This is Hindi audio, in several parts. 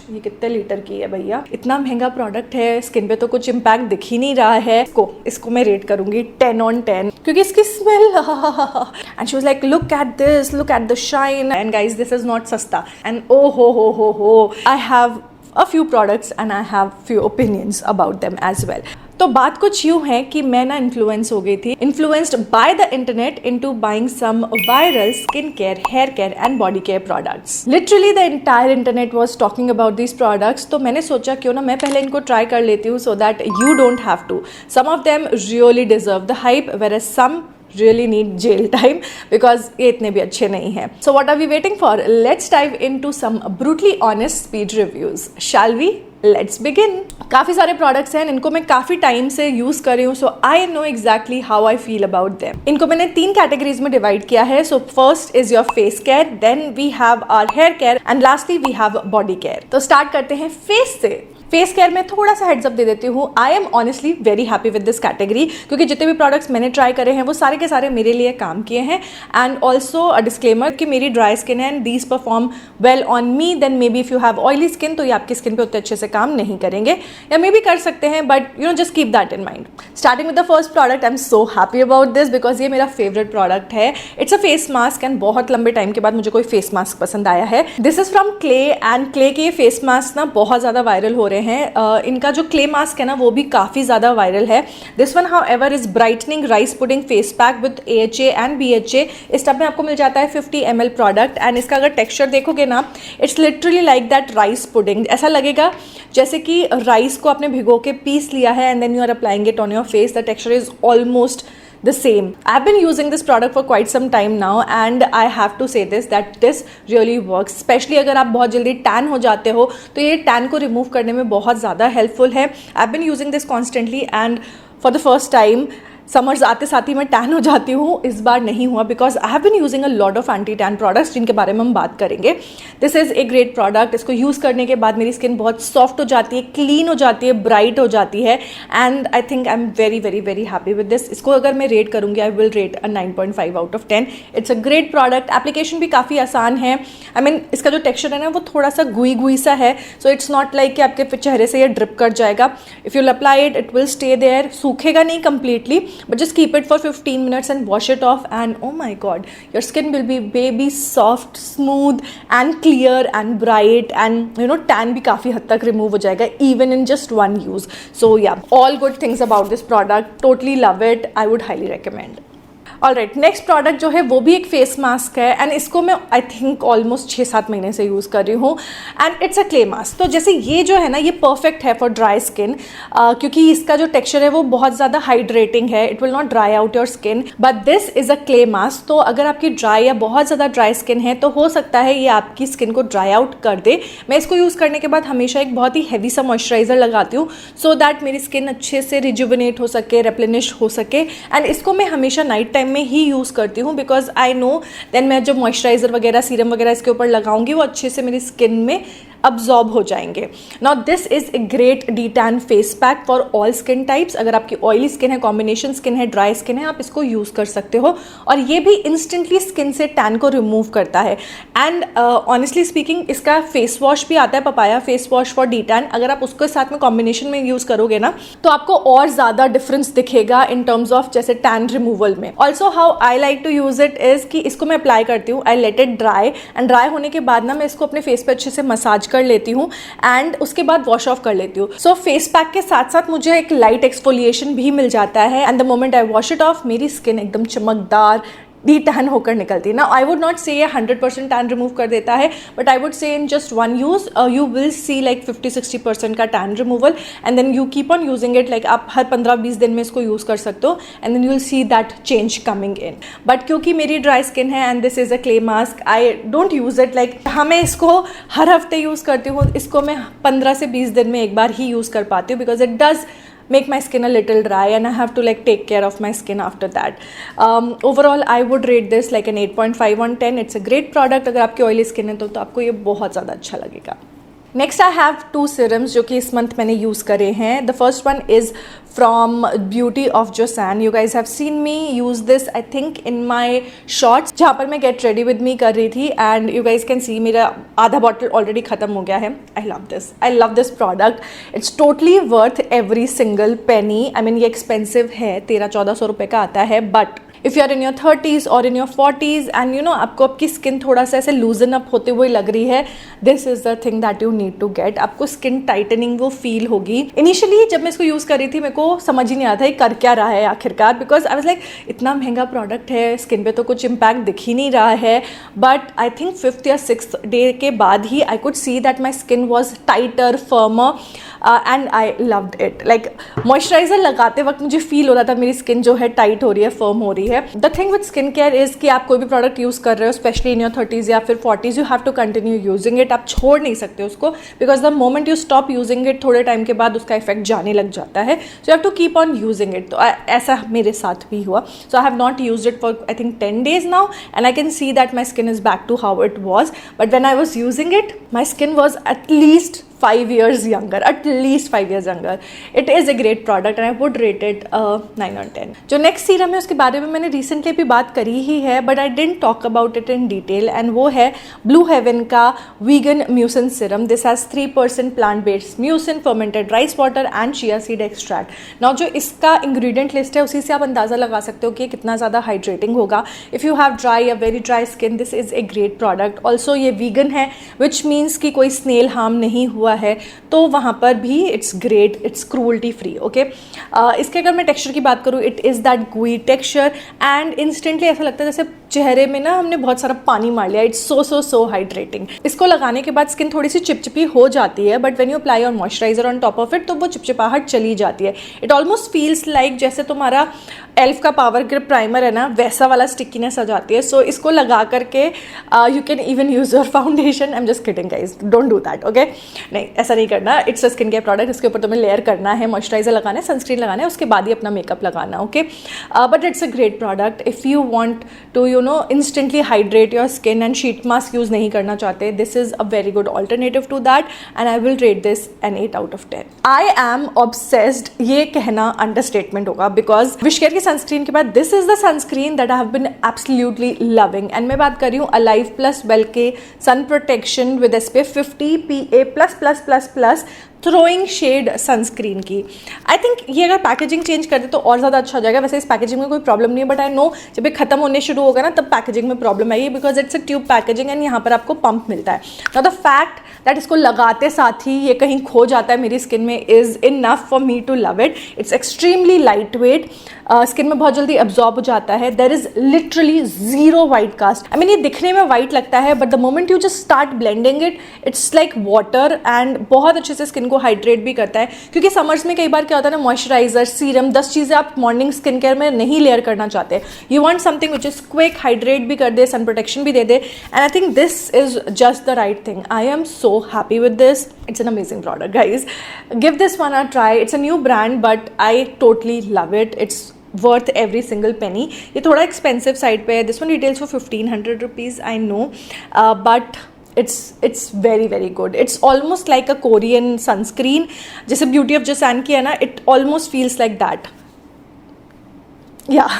ये कितने लीटर की है भैया, इतना महंगा प्रोडक्ट है, स्किन पे तो कुछ इम्पैक्ट दिख ही नहीं रहा है। इसको मैं रेट करूंगी 10 on 10 क्योंकि इसकी smell and she was like look at this, look at the shine and guys this is not सस्ता एंड ओ हो I have a few products and I have few opinions about them as well. तो बात कुछ यूँ है कि मैं ना इन्फ्लुएंस हो गई थी, influenced by the internet into buying some viral skin care, hair care and body care products. Literally the entire internet was talking about these products. तो मैंने सोचा क्यों ना मैं पहले इनको ट्राई कर लेती हूँ so that you don't have to. Some of them really deserve the hype whereas some really need jail time because ये इतने भी अच्छे नहीं हैं। So what are we waiting for? Let's dive into some brutally honest speed reviews. Shall we? Let's begin. काफ़ी सारे प्रोडक्ट्स हैं, इनको मैं काफ़ी टाइम से यूज़ कर रही हूँ, so I know exactly how I feel about them. इनको मैंने 3 कैटेगरीज में डिवाइड किया है। So first is your face care, then we have our hair care and lastly we have body care. तो स्टार्ट करते हैं फेस से। फेस केयर में थोड़ा सा हेड्स अप दे देती हूँ, I am honestly very happy with this category क्योंकि जितने भी प्रोडक्ट्स मैंने ट्राई करे हैं वो सारे के सारे मेरे लिए काम किए हैं। एंड ऑल्सो अ डिस्क्लेमर कि मेरी ड्राई स्किन है and these perform well on me, then maybe if you have oily skin तो ये आपकी स्किन पे उतने अच्छे से काम नहीं करेंगे या मे बी कर सकते हैं, but you know just keep that in mind. Starting with the first product, I am so happy about this because ये मेरा फेवरेट प्रोडक्ट है। It's a face mask and बहुत लंबे टाइम के बाद मुझे कोई फेस मास्क पसंद आया है। This is from clay and clay के ये फेस मास्क ना बहुत ज़्यादा वायरल हो रहे हैं। इनका जो क्ले मास्क है ना वो भी काफ़ी ज़्यादा वायरल है। This one however is brightening rice pudding face pack with AHA and BHA। इस टब में आपको मिल जाता है 50 ml प्रोडक्ट एंड इसका अगर टेक्सचर देखोगे ना it's literally like that rice pudding. ऐसा लगेगा जैसे कि राइस को आपने भिगो के पीस लिया है and then you are applying it on your face. The texture is almost the same. I've been using this product for quite some time now and I have to say this that this really works. Especially अगर आप बहुत जल्दी टैन हो जाते हो तो ये टैन को रिमूव करने में बहुत ज़्यादा हेल्पफुल है। I've been using this constantly and for the first time summers आते साथ ही मैं टैन हो जाती हूँ, इस बार नहीं हुआ because I have been using a lot of anti tan products जिनके बारे में हम बात करेंगे। This is a great product. इसको यूज़ करने के बाद मेरी स्किन बहुत सॉफ्ट हो जाती है, क्लीन हो जाती है, ब्राइट हो जाती है and I think I am very very very happy with this. इसको अगर मैं रेट करूँगी आई will rate a 9.5 out of 10। It's a great product. Application भी काफ़ी आसान है। आई मीन इसका जो टेक्स्चर है ना वो थोड़ा सा गुई सा है, सो इट्स नॉट लाइक कि आपके चेहरे से ये ड्रिप कर जाएगा। If you apply it it will stay there, सूखेगा नहीं completely but just keep it for 15 minutes and wash it off and oh my god your skin will be baby soft, smooth and clear and bright and you know tan भी काफ़ी हद तक remove हो जाएगा even in just one use. So yeah, all good things about this product, totally love it, I would highly recommend. Alright, next product जो है वो भी एक फेस मास्क है एंड इसको मैं आई थिंक ऑलमोस्ट 6-7 महीने से यूज़ कर रही हूँ and it's a clay mask. तो जैसे ये जो है ना ये परफेक्ट है फॉर ड्राई स्किन क्योंकि इसका जो टेक्सचर है वो बहुत ज़्यादा हाइड्रेटिंग है, it will not dry out your skin, but this is a clay mask. तो अगर आपकी ड्राई या बहुत ज़्यादा ड्राई स्किन है तो हो सकता है ये आपकी स्किन को ड्राई आउट कर दे। मैं इसको यूज़ करने के बाद हमेशा एक बहुत ही हैवी सा मॉइस्चराइजर लगाती हूँ सो दैट मेरी स्किन अच्छे से रिजुविनेट हो सके, रेप्लेनिश हो सके एंड इसको मैं हमेशा नाइट टाइम में ही यूज़ करती हूँ बिकॉज आई नो देन मैं जब मॉइस्चराइजर वगैरह सीरम वगैरह इसके ऊपर लगाऊंगी वो अच्छे से मेरी स्किन में अब्जॉर्ब हो जाएंगे। Now this is a great D tan face pack for all skin types. अगर आपकी ऑयली स्किन है, कॉम्बिनेशन स्किन है, ड्राई स्किन है, आप इसको यूज़ कर सकते हो और ये भी इंस्टेंटली स्किन से टैन को रिमूव करता है। एंड ऑनेस्टली स्पीकिंग इसका फेस वॉश भी आता है, papaya face wash for D tan. अगर आप उसके साथ में कॉम्बिनेशन में यूज़ करोगे ना तो आपको और ज़्यादा डिफरेंस दिखेगा इन टर्म्स ऑफ जैसे टैन रिमूवल में। Also how I like to use it is कि इसको मैं अप्लाई करती हूँ, I let it dry and dry होने के बाद ना मैं इसको अपने फेस पे अच्छे से मसाज कर लेती हूँ एंड उसके बाद वॉश ऑफ कर लेती हूँ। सो फेस पैक के साथ साथ मुझे एक लाइट एक्सफोलिएशन भी मिल जाता है and the moment I wash it of मेरी स्किन एकदम चमकदार डी टैन होकर निकलती है ना। आई वुड नॉट से ये 100% टैन रिमूव कर देता है but I would say in just one use you will see like 50-60% का tan removal and then you keep on using it. Like आप हर 15-20 दिन में इसको यूज़ कर सकते हो and then you will see that change coming in. But क्योंकि मेरी ड्राई स्किन है and this is a clay mask I don't use it like मैं इसको हर हफ्ते यूज़ करती हूँ। इसको मैं 15 से 20 दिन में एक बार ही यूज़ कर पाती हूँ because it does make my skin a little dry and I have to like take care of my skin after that. Overall I would rate this like an 8.5 on 10. It's a great product. अगर आपकी oily skin है तो आपको ये बहुत ज़्यादा अच्छा लगेगा। नेक्स्ट आई हैव 2 सीरम्स जो कि इस मंथ मैंने यूज़ करे हैं. The first one is from Beauty of Joseon. You guys have seen me use this I think in my shorts जहाँ पर मैं गेट रेडी विद मी कर रही थी, and you guys can see मेरा आधा बॉटल ऑलरेडी ख़त्म हो गया है. I love this product. It's totally worth every single penny. I mean ये एक्सपेंसिव है, 1300-1400 रुपये का आता है, but if you are in your 30s और in your 40s and you know आपको आपकी स्किन थोड़ा सा ऐसे लूजन अप होते हुए लग रही है, this is the thing that you need to get. आपको स्किन टाइटनिंग वो फील होगी. इनिशियली जब मैं इसको यूज़ कर रही थी मेरे को समझ ही नहीं आता है कर क्या रहा है आखिरकार, बिकॉज आई वाज लाइक इतना महंगा प्रोडक्ट है, स्किन पे तो कुछ इम्पैक्ट दिख ही नहीं रहा है. बट आई थिंक 5th या 6th डे के बाद ही I could see that my skin was tighter, firmer, and I loved it. Like moisturiser लगाते वक्त मुझे फील हो रहा था मेरी स्किन जो है टाइट हो रही है, फर्म हो रही है. The thing with skin care is कि आप कोई भी प्रोडक्ट यूज़ कर रहे हो स्पेशली इन योर 30s या फिर 40s, you have to continue using it. आप छोड़ नहीं सकते उसको, because the moment you stop using it थोड़े टाइम के बाद उसका इफेक्ट जाने लग जाता है. So you have to keep on using it. तो ऐसा मेरे साथ भी हुआ. So I have not used it for I think 10 days now, and I can see that my skin is back to how it was. But when I was using it my skin was at least 5 years younger. It is a great product and I would rate it 9 on 10. जो नेक्स्ट सीरम है उसके बारे में मैंने रिसेंटली भी बात करी ही है, but I didn't talk about it in detail, and वो है ब्लू हेवन का vegan mucin serum. This has 3% plant based mucin, fermented rice water and chia seed extract. Now जो इसका इंग्रेडिएंट लिस्ट है उसी से आप अंदाज़ा लगा सकते हो कि कितना ज़्यादा हाइड्रेटिंग होगा. इफ़ यू हैव ड्राई या very dry skin, this is a great product. Also ये वीगन है, विच मीन्स कि कोई स्नेल हार्म नहीं हुआ है, तो वहाँ पर भी it's great, it's cruelty free. Okay, इसके अगर मैं टेक्सचर की बात करूँ, इट इज़ दैट गुई टेक्सचर एंड इंस्टेंटली ऐसा लगता है जैसे चेहरे में ना हमने बहुत सारा पानी मार लिया. It's so hydrating. इसको लगाने के बाद स्किन थोड़ी सी चिपचिपी हो जाती है, but when you apply your moisturiser on top of it तो वो चिपचिपाहट चली जाती है. इट ऑलमोस्ट फील्स लाइक जैसे तुम्हारा एल्फ का पावर ग्रिप प्राइमर है ना, वैसा वाला स्टिकीनेस आ जाती है. सो इसको लगा करके you can even use your foundation. I am just kidding guys, don't do that. Okay, नहीं ऐसा नहीं करना. It's a skin care product. इसके ऊपर तुम्हें लेयर करना है, मॉइस्चराइजर लगाना है, सनस्क्रीन लगाना है, उसके बाद ही अपना मेकअप लगाना. Okay, but it's a great product if you want to you know instantly hydrate your skin and sheet mask use नहीं करना चाहते. This is a very good alternative to that and I will rate this an 8 out of 10. I am obsessed, ये कहना अंडरस्टेटमेंट होगा, बिकॉज विशकेयर की सनस्क्रीन के बाद this is the sunscreen that I have been absolutely loving. And मैं बात कर रही हूँ अलाइव प्लस वेल के sun protection with SPF 50 PA++++ throwing shade sunscreen की. आई थिंक ये अगर पैकेजिंग चेंज कर दे तो और ज़्यादा अच्छा हो जाएगा. वैसे इस पैकेजिंग में कोई प्रॉब्लम नहीं है, बट आई नो जब ये खत्म होने शुरू होगा ना तब पैकेजिंग में प्रॉब्लम आएगी, because it's a tube packaging and यहाँ पर आपको पंप मिलता है. नाउ द फैक्ट दैट इसको लगाते साथ ही ये कहीं खो जाता है मेरी स्किन में is enough for me to love it. It's extremely lightweight, skin में बहुत जल्दी एब्जॉर्ब हो जाता है. There is literally zero white cast. I mean ये दिखने में वाइट लगता है, but the moment you just start blending it, it's like water and बहुत अच्छे से स्किन को हाइड्रेट भी करता है. क्योंकि समर्स में कई बार क्या होता है ना, मॉइस्चराइजर, सीरम, 10 चीज़ें आप मॉर्निंग स्किन केयर में नहीं लेयर करना चाहते. You want something which is quick, hydrate भी कर दे, सन प्रोटेक्शन भी दे दे, and I think this is just the right thing. I am so happy with this. It's an amazing product, guys. Give this one a try. It's a new brand, but I totally love it. It's worth every single penny. ये थोड़ा expensive side पे है. This one retails for 1500 rupees, I know, but it's very good. It's almost like a Korean sunscreen. जैसे Beauty of Joseon की है ना, it almost feels like that. Yeah.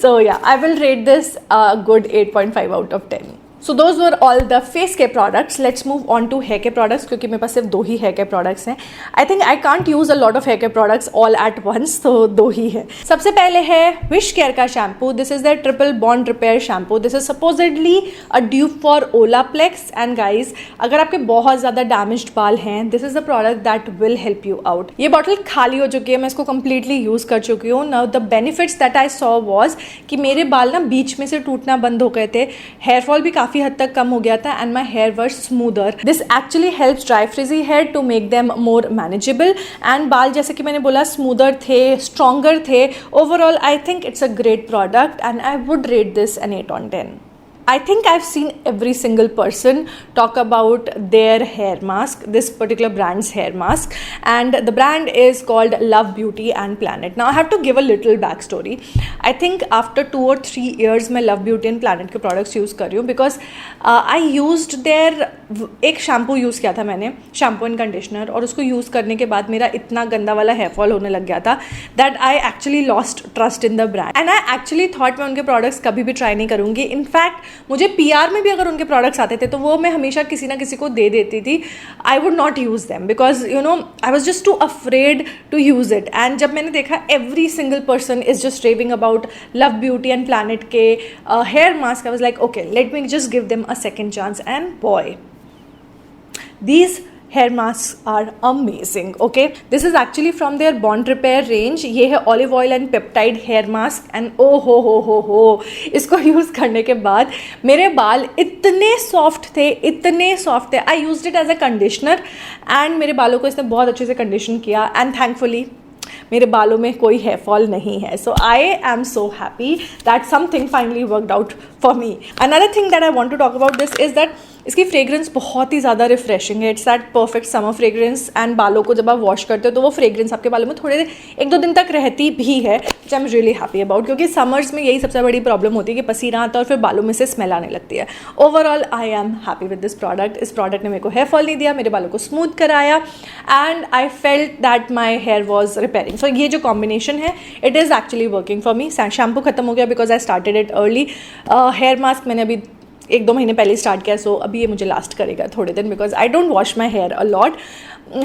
So yeah, I will rate this a good 8.5 out of 10. So those were all the face care products. Let's move on to hair care products, क्योंकि मेरे पास सिर्फ 2 ही hair care products हैं. I think I can't use a lot of hair care products all at once, तो 2 ही है. सबसे पहले है Wishcare का shampoo. This is their triple bond repair shampoo. This is supposedly a dupe for Olaplex. And guys, अगर आपके बहुत ज़्यादा damaged बाल हैं, this is the product that will help you out. ये बॉटल खाली हो चुकी है, मैं इसको completely यूज़ कर चुकी हूँ. Now the benefits that I saw was कि मेरे बाल ना बीच में से टूटना बंद हो गए थे, हेयर फॉल भी काफ़ी हद तक कम हो गया था, and my hair were smoother. This actually helps dry frizzy hair to make them more manageable, and बाल जैसे कि मैंने बोला स्मूदर थे, स्ट्रॉन्गर थे. Overall I think it's a great product and I would rate this an 8 on 10. I think I've seen every single person talk about their hair mask, this particular brand's hair mask, and the brand is called Love Beauty and Planet. Now I have to give a little backstory. I think after 2 or 3 years मैं Love Beauty and Planet के products use कर रही हूँ because I used their एक शैम्पू यूज़ किया था मैंने, शैम्पू एंड कंडीशनर, और उसको यूज़ करने के बाद मेरा इतना गंदा वाला हेयर फॉल होने लग गया था that I actually lost trust in the brand and I actually thought मैं उनके प्रोडक्ट्स कभी भी ट्राई नहीं करूँगी. इनफैक्ट मुझे PR में भी अगर उनके प्रोडक्ट्स आते थे तो वो मैं हमेशा किसी ना किसी को दे देती थी. I would not use them because you know I was just too afraid to use it. And जब मैंने देखा every single person is just raving about love beauty and planet के hair mask, I was like okay let me just give them a second chance. And boy, these hair masks are amazing. Okay, this is actually from their Bond Repair range. ये है olive oil and peptide hair mask and oh हो इसको यूज़ करने के बाद मेरे बाल इतने सॉफ्ट थे, इतने सॉफ्ट थे. I used it as a conditioner एंड मेरे बालों को इसने बहुत अच्छे से कंडीशन किया एंड थैंकफुली मेरे बालों में कोई हेयर फॉल नहीं है. So I am so happy that something finally worked out for me. Another thing that I want to talk about this is that इसकी फ्रेग्रेंस बहुत ही ज़्यादा रिफ्रेशिंग है. It's that perfect summer fragrance and बालों को जब आप वॉश करते हो तो वो फ्रेग्रेंस आपके बालों में थोड़े 1-2 दिन तक रहती भी है, which I am really happy about, क्योंकि समर्स में यही सबसे बड़ी प्रॉब्लम होती है कि पसीना आता है और फिर बालों में से स्मेल आने लगती है. Overall I am happy with this product. इस प्रोडक्ट ने मेरे को हेयर फॉल नहीं दिया, मेरे बालों को स्मूथ कराया and I felt that my hair was repairing. So ये जो कॉम्बिनेशन है it is actually working for me. Shampoo खत्म हो गया because I started it early. Hair mask मैंने अभी 1-2 महीने पहले स्टार्ट किया, सो अभी ये मुझे लास्ट करेगा थोड़े दिन because I don't wash my hair a lot.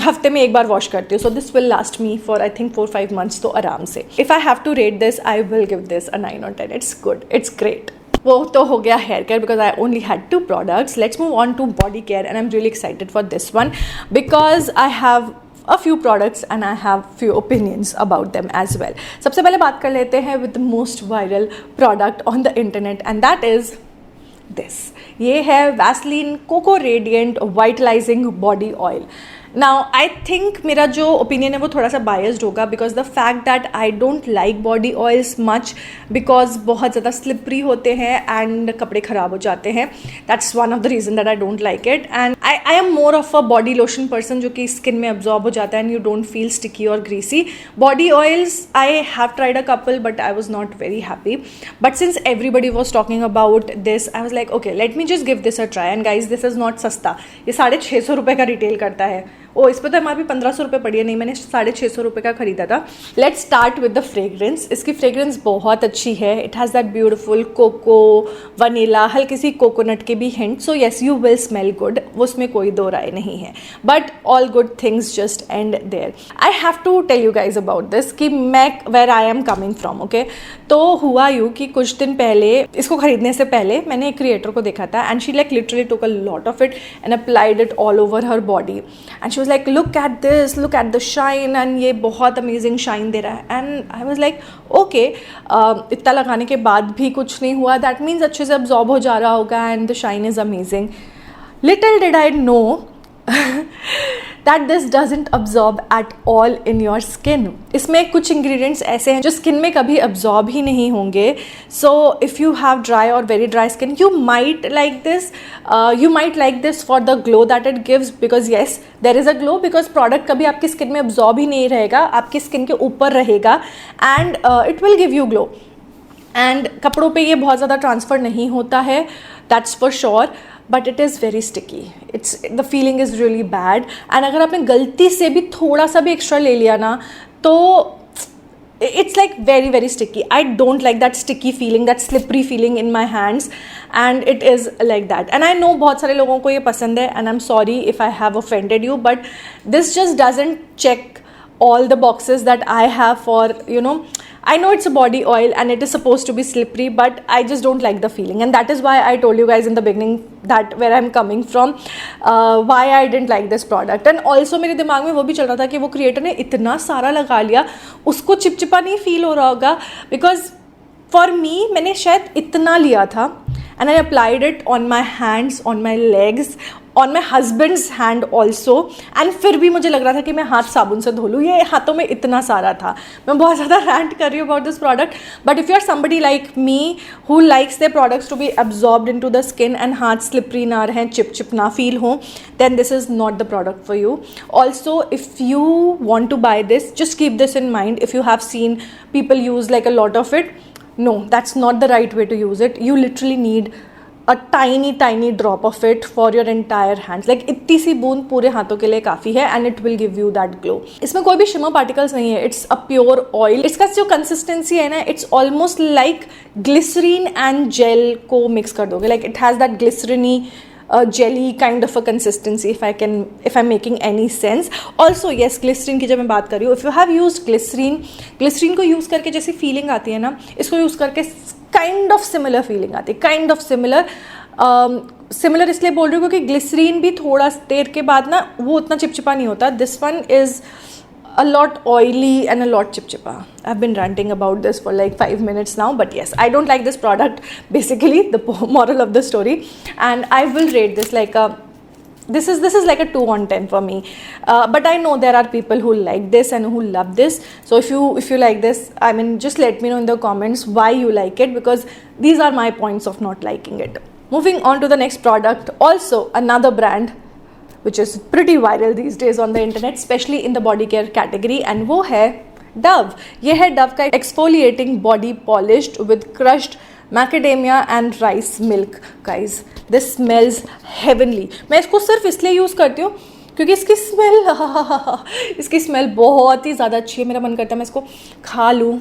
हफ्ते में 1 बार वॉश करती हूँ. So this will last me for I think 4-5 months तो आराम से. If I have to rate this I will give this a 9 or 10. It's good, it's great. वो तो हो गया hair care because I only had 2 products. Let's move on to body care and I am really excited for this one because I have a few products and I have few opinions about them as well. सबसे पहले बात कर लेते हैं with the most viral product on the internet and that is this. ये है Vaseline Coco Radiant Vitalizing Body Oil. Now I think मेरा जो ओपिनियन है वो थोड़ा सा बायस्ड होगा because the fact that I don't like body oils much because बहुत ज़्यादा स्लिपरी होते हैं एंड कपड़े ख़राब हो जाते हैं. That's one of the reason that I don't like it. And I am more of a body lotion person जो कि स्किन में अब्जॉर्ब हो जाता है and you don't feel sticky और greasy. Body oils I have tried a couple but I was not very happy. But since everybody was talking about this I was like okay let me just give this a try. And guys this is not सस्ता. ये 650 रुपये का रिटेल करता है. इस पर तो MRP 1500 रुपये पड़ी है. नहीं, मैंने 650 रुपये का खरीदा था. Let's start with the fragrance. इसकी फ्रेग्रेंस बहुत अच्छी है. It has that beautiful cocoa, vanilla, हल्की सी कोकोनट के भी hint. So yes you will smell good, उसमें कोई 2 राय नहीं है. But all good things just end there. I have to tell you guys about this कि मैं where I am coming from. Okay, तो हुआ यूँ कि कुछ दिन पहले, इसको खरीदने से पहले मैंने एक क्रिएटर को देखा था and she like literally took a lot of it and applied it all over her body and she was like look at this, look at the shine and ये बहुत अमेजिंग शाइन दे रहा है. And I was like okay, इतना लगाने के बाद भी कुछ नहीं हुआ, दैट मीन्स अच्छे से अब्जॉर्ब हो जा रहा होगा and the shine is amazing. Little did I know that this doesn't absorb at all in your skin. इसमें कुछ ingredients ऐसे हैं जो स्किन में कभी absorb ही नहीं होंगे. So if you have dry or very dry skin, you might like this. You might like this for the glow that it gives because yes, there is a glow because product कभी आपकी स्किन में absorb ही नहीं रहेगा, आपकी स्किन के ऊपर रहेगा and it will give you glow. And कपड़ों पे ये बहुत ज़्यादा ट्रांसफ़र नहीं होता है, that's for sure, but it is very sticky. It's the feeling is really bad. And अगर आपने गलती से भी थोड़ा सा भी एक्स्ट्रा ले लिया ना तो it's like very very sticky. I don't like that sticky feeling, that slippery feeling in my hands and it is like that. And I know बहुत सारे लोगों को ये पसंद है and I'm sorry if I have offended you, but this just doesn't check all the boxes that I have for, you know, I know it's a body oil and it is supposed to be slippery, but I just don't like the feeling, and that is why I told you guys in the beginning that where I'm coming from, why I didn't like this product. And also मेरे दिमाग में वो भी चल रहा था कि वो क्रिएटर ने इतना सारा लगा लिया, उसको चिपचिपा नहीं फील हो रहा होगा, because for me मैंने शायद इतना लिया था and I applied it on my hands, on my legs, on my husband's hand also, and फिर भी मुझे लग रहा था कि मैं हाथ साबुन से धो लूँ, ये हाथों में इतना सारा था. मैं बहुत ज़्यादा रैंट कर रही हूँ about this product, but if you are somebody like me who likes the products to be absorbed into the skin and हाथ स्लिपरी ना रहें, चिप चिप ना फील हो, then this is not the product for you. Also, if you want to buy this, just keep this in mind. If you have seen people use like a lot of it, no, that's not the right way to use it. You literally need a tiny drop of it for your entire hands. Like इतनी सी बूंद पूरे हाथों के लिए काफ़ी है, and it will give you that glow. इसमें कोई भी shimmer particles नहीं है, it's a pure oil. इसका जो consistency है ना, it's almost like glycerine and gel को mix कर दोगे. Like it has that glycerine jelly kind of a consistency, if I'm making any sense. Also yes, glycerine की जब मैं बात कर रही हूँ, if you have used glycerine को यूज़ करके जैसी फीलिंग आती है ना, इसको यूज़ करके काइंड ऑफ सिमिलर फीलिंग आती है, काइंड ऑफ सिमिलर इसलिए बोल रही हूँ क्योंकि ग्लिसरीन भी थोड़ा देर के बाद ना वो उतना चिपचिपा नहीं होता. This one is a lot oily and a lot chipchipa. I've been ranting about this for like 5 minutes now, but yes, I don't like this product, basically the moral of the story, and I will rate this like a this is like a 2 on 10 for me, but I know there are people who like this and who love this. So if you like this, I mean, just let me know in the comments why you like it, because these are my points of not liking it. Moving on to the next product, also another brand which is pretty viral these days on the internet, especially in the body care category, and वो है Dove. ये है Dove का exfoliating body polished with crushed macadamia and rice milk. Guys, this smells heavenly. मैं इसको सिर्फ इसलिए यूज़ करती हूँ क्योंकि इसकी स्मेल बहुत ही ज़्यादा अच्छी है. मेरा मन करता है मैं इसको खा लूँ.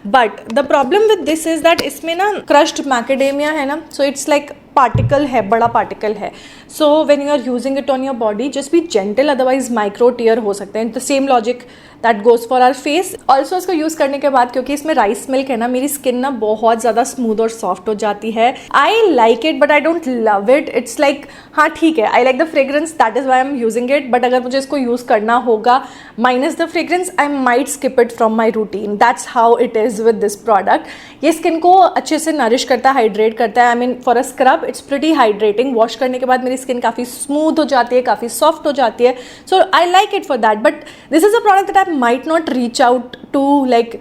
But the problem with this is that इसमें ना क्रश्ड मैकेडेमिया है ना, सो इट्स लाइक पार्टिकल है, बड़ा पार्टिकल है. So when you are using it on your body, just be gentle, otherwise micro tear हो सकते हैं. The same logic that goes for our face. Also इसको यूज़ करने के बाद, क्योंकि इसमें राइस मिल्क है ना, मेरी स्किन ना बहुत ज़्यादा स्मूथ और सॉफ्ट हो जाती है. आई like it but I don't love it. It's like हाँ ठीक है, I like the fragrance, that is why I am using it, but अगर मुझे इसको यूज़ करना होगा minus the fragrance, I might skip it from my routine. That's how it is with this product. ये स्किन को अच्छे से नरिश करता है, हाइड्रेट करता है. I mean for a scrub it's pretty hydrating. Wash करने के बाद मेरी स्किन काफ़ी स्मूथ हो जाती है, काफ़ी सॉफ्ट हो जाती है. So I like it for that, but this is a product that I might not reach out to like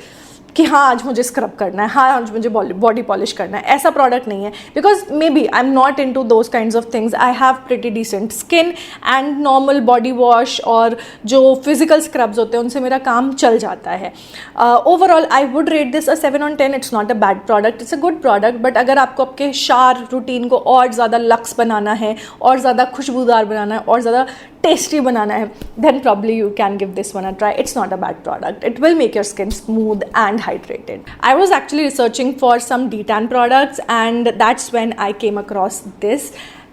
कि हाँ आज मुझे स्क्रब करना है, हाँ आज मुझे बॉडी पॉलिश करना है. ऐसा प्रोडक्ट नहीं है, because maybe I am not into those kind of things. I have pretty decent skin and normal body wash और जो फिजिकल स्क्रब्स होते हैं उनसे मेरा काम चल जाता है. Overall I would rate this a 7 on 10. It's not a bad product, it's a good product. But अगर आपको आपके शार रूटीन को और ज़्यादा लक्स बनाना है, और ज़्यादा खुशबूदार बनाना है, और ज़्यादा tasty banana hai, then probably you can give this one a try. It's not a bad product. It will make your skin smooth and hydrated. I was actually researching for some detan products, and that's when I came across this.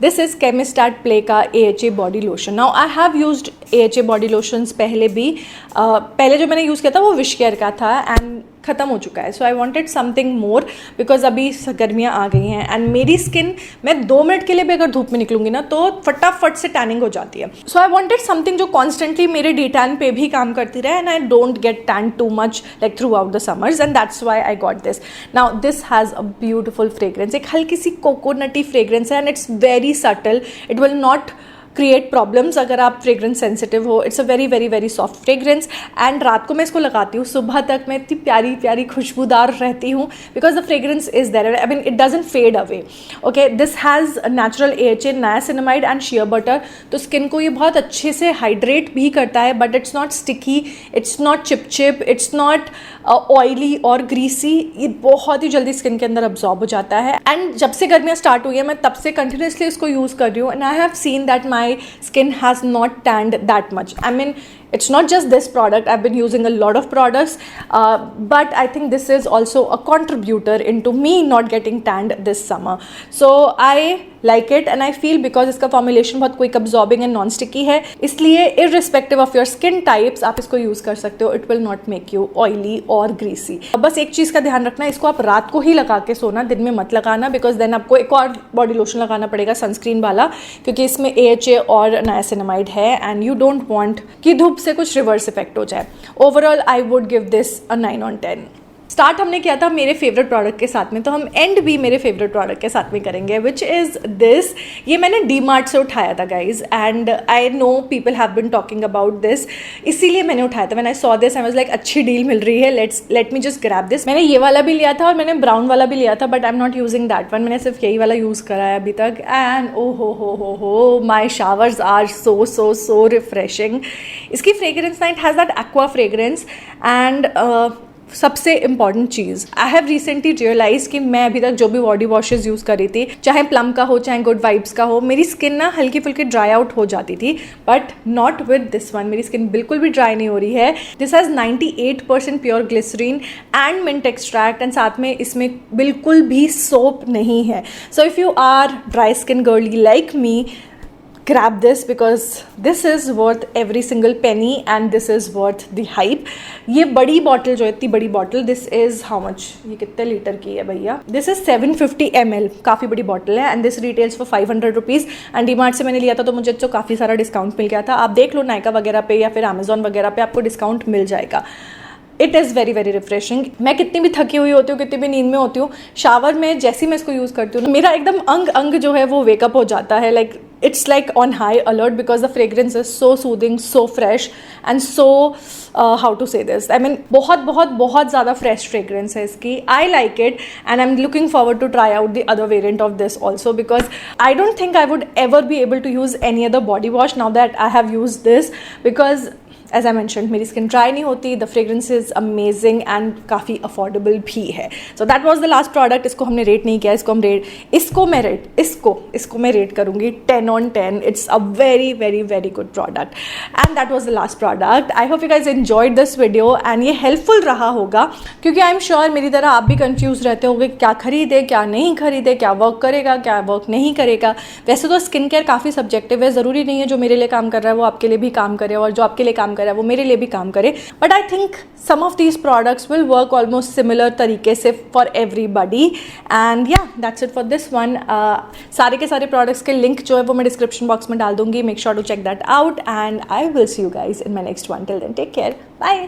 This is Chemist at Play का AHA body lotion. Now I have used AHA body lotions पहले भी. पहले जो मैंने यूज़ किया था वो विशकेयर का था एंड ख़त्म हो चुका है. So I wanted something more because अभी गर्मियाँ आ गई हैं एंड मेरी स्किन, मैं 2 मिनट के लिए भी अगर धूप में निकलूँगी ना तो फटाफट से टैनिंग हो जाती है. सो आई वॉन्टेड समथिंग जो कॉन्स्टेंटली मेरे डी टैन पे भी काम करती रहे and I don't get tan too much like through out the summers, and that's why I got this. Now this has a beautiful fragrance. एक हल्की सी कोकोनटी फ्रेग्रेंस है and it's very subtle. It will not create problems अगर आप फ्रेग्रेंस सेंसिटिव हो. It's a very very very soft fragrance and रात को मैं इसको लगाती हूँ, सुबह तक मैं इतनी प्यारी प्यारी खुशबूदार रहती हूँ because the fragrance is there. I mean it doesn't fade away. Okay, this has natural AHA, niacinamide and shea butter. तो स्किन को ये बहुत अच्छे से हाइड्रेट भी करता है, but it's not sticky, it's not चिपचिप, इट्स नॉट ऑयली और ग्रीसी. ये बहुत ही जल्दी स्किन के अंदर अब्जॉर्ब हो जाता है. एंड जब से गर्मियाँ स्टार्ट हुई है मैं तब से कंटिन्यूसली इसको यूज़ कर रही हूँ and I have seen that my skin has not tanned that much. I mean, it's not just this product. I've been using a lot of products, but I think this is also a contributor into me not getting tanned this summer. So I like it and I feel because इसका formulation बहुत quick absorbing and non sticky है, इसलिए irrespective of your skin types आप इसको use कर सकते हो. It will not make you oily or greasy. बस एक चीज़ का ध्यान रखना, इसको आप रात को ही लगा के सोना, दिन में मत लगाना, because then आपको एक और बॉडी लोशन लगाना पड़ेगा सनस्क्रीन वाला, क्योंकि इसमें AHA और नायासिनामाइड है एंड यू डोंट वांट कि धूप से कुछ रिवर्स इफेक्ट हो जाए. Overall I would give this a 9 on 10. Start हमने किया था मेरे फेवरेट प्रोडक्ट के साथ में, तो हम एंड भी मेरे फेवरेट प्रोडक्ट के साथ में करेंगे, विच इज़ दिस। ये मैंने डीमार्ट से उठाया था guys, and I know people have been talking about this, इसीलिए मैंने उठाया था। When I saw this I was like अच्छी डील मिल रही है, late me just grab this. मैंने ये वाला भी लिया था और मैंने ब्राउन वाला भी लिया था, but I am not using that one, मैंने सिर्फ यही वाला यूज़ करा है अभी तक। एंड ओ हो my showers are so refreshing. इसकी fragrance night has that aqua fragrance, and सबसे इंपॉर्टेंट चीज़, आई हैव रिसेंटली रियलाइज कि मैं अभी तक जो भी बॉडी वॉशेज यूज़ करी थी, चाहे प्लम का हो चाहे गुड वाइब्स का हो, मेरी स्किन ना हल्की फुल्की ड्राई आउट हो जाती थी, but not with this one. मेरी स्किन बिल्कुल भी ड्राई नहीं हो रही है। This has 98% pure glycerin and mint extract, and साथ में इसमें बिल्कुल भी सोप नहीं है। So if you are dry skin girly like me, grab this because this is worth every single penny and this is worth the hype. ये बड़ी बॉटल जो है, इतनी बड़ी bottle, this is how much, ये कितने लीटर की है भैया? दिस इज 750 ml, काफ़ी बड़ी बॉटल है, and this retails for 500 rupees. And DMart से मैंने लिया था तो मुझे तो काफ़ी सारा डिस्काउंट मिल गया था। आप देख लो नायका वगैरह पे या फिर अमेजोन वगैरह पे आपको डिस्काउंट मिल जाएगा। It is very very refreshing. मैं कितनी भी थकी हुई होती हूँ, कितनी भी नींद में होती हूँ, शावर में जैसे ही मैं इसको यूज़ करती हूँ, मेरा एकदम अंग जो है वो वेकअप हो जाता है। Like it's like on high alert because the fragrance is so soothing, so fresh and so how to say this, I mean बहुत ज़्यादा फ्रेश फ्रेग्रेंस है इसकी। I like it and I am looking forward to try out the other variant of this also, because I don't think I would ever be able to use any other body wash now that I have use this, because as I mentioned मेरी स्किन ड्राई नहीं होती, the fragrance is amazing and काफ़ी अफोर्डेबल भी है। So that was the last product. इसको हमने रेट नहीं किया, इसको मैं रेट करूँगी 10 on 10। It's a very very very good product and that was the last product. I hope you guys enjoyed this video and ये हेल्पफुल रहा होगा, क्योंकि आई एम श्योर मेरी तरह आप भी कन्फ्यूज रहते होंगे क्या खरीदे क्या नहीं खरीदे, क्या वर्क करेगा क्या वर्क नहीं करेगा। वैसे तो स्किन केयर काफ़ी सब्जेक्टिव है, ज़रूरी नहीं है जो मेरे लिए काम कर रहा है वो आपके लिए भी काम करे, और जो आपके लिए काम कर रहा है वो मेरे लिए भी काम करे। But I think some of these products will work almost similar तरीके से for everybody. And yeah that's it for this one. सारे के सारे प्रोडक्ट्स के लिंक जो है वो मैं डिस्क्रिप्शन बॉक्स में डाल दूंगी। Make sure to check that out and I will see you guys in my next one. Till then take care, bye.